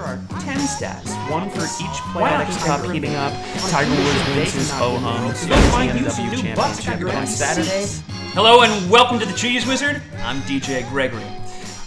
are our 10 stats, one for each FedEx Cup heating up. Tiger Woods wins his ho-hum, CNW Championship on Saturday. Hello and welcome to the Cheese Wizard. I'm DJ Gregory.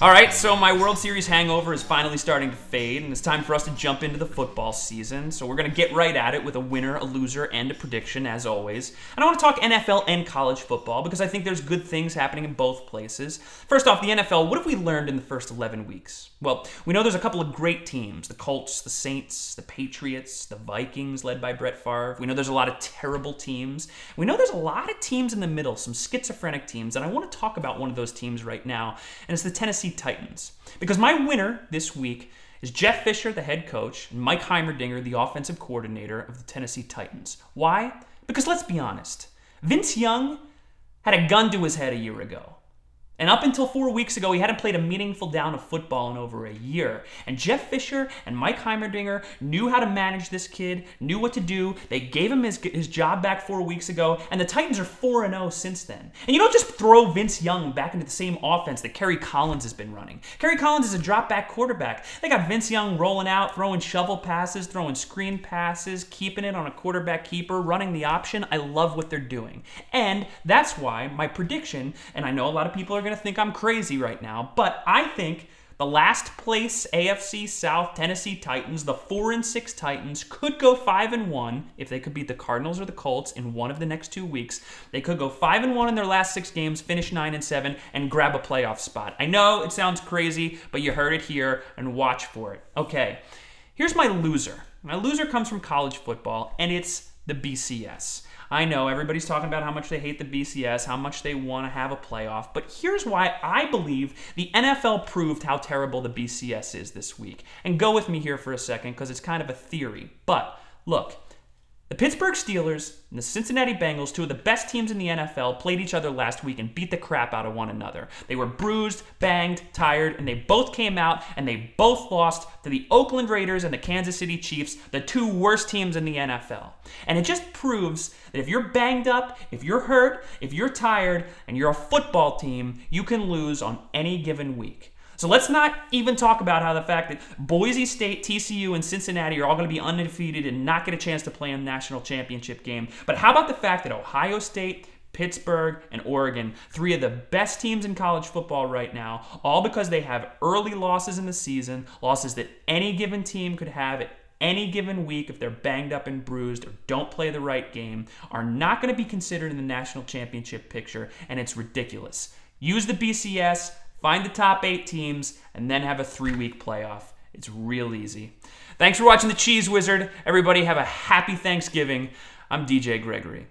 Alright, so my World Series hangover is finally starting to fade, and it's time for us to jump into the football season. So we're going to get right at it with a winner, a loser, and a prediction, as always. And I want to talk NFL and college football, because I think there's good things happening in both places. First off, the NFL, what have we learned in the first 11 weeks? Well, we know there's a couple of great teams, the Colts, the Saints, the Patriots, the Vikings, led by Brett Favre. We know there's a lot of terrible teams. We know there's a lot of teams in the middle, some schizophrenic teams, and I want to talk about one of those teams right now, and it's the Tennessee Titans. Because my winner this week is Jeff Fisher, the head coach, and Mike Heimerdinger, the offensive coordinator of the Tennessee Titans. Why? Because let's be honest, Vince Young had a gun to his head a year ago. And up until 4 weeks ago, he hadn't played a meaningful down of football in over a year. And Jeff Fisher and Mike Heimerdinger knew how to manage this kid, knew what to do. They gave him his job back 4 weeks ago, and the Titans are 4-0 since then. And you don't just throw Vince Young back into the same offense that Kerry Collins has been running. Kerry Collins is a drop-back quarterback. They got Vince Young rolling out, throwing shovel passes, throwing screen passes, keeping it on a quarterback keeper, running the option. I love what they're doing. And that's why my prediction, and I know a lot of people are going to think I'm crazy right now, but I think the last place AFC South Tennessee Titans, the 4-6 Titans, could go 5-1 if they could beat the Cardinals or the Colts in one of the next 2 weeks. They could go 5-1 in their last 6 games, finish 9-7, and grab a playoff spot. I know it sounds crazy, but you heard it here, and watch for it. Okay, here's my loser. My loser comes from college football, and it's the BCS. I know everybody's talking about how much they hate the BCS, how much they want to have a playoff, but here's why I believe the NFL proved how terrible the BCS is this week. And go with me here for a second, because it's kind of a theory. But look, the Pittsburgh Steelers and the Cincinnati Bengals, two of the best teams in the NFL, played each other last week and beat the crap out of one another. They were bruised, banged, tired, and they both came out and they both lost to the Oakland Raiders and the Kansas City Chiefs, the two worst teams in the NFL. And it just proves that if you're banged up, if you're hurt, if you're tired, and you're a football team, you can lose on any given week. So let's not even talk about how the fact that Boise State, TCU, and Cincinnati are all going to be undefeated and not get a chance to play in the national championship game. But how about the fact that Ohio State, Pittsburgh, and Oregon, 3 of the best teams in college football right now, all because they have early losses in the season, losses that any given team could have at any given week if they're banged up and bruised or don't play the right game, are not going to be considered in the national championship picture, and it's ridiculous. Use the BCS, find the top 8 teams, and then have a 3-week playoff. It's real easy. Thanks for watching The Cheese Wizard. Everybody have a happy Thanksgiving. I'm DJ Gregory.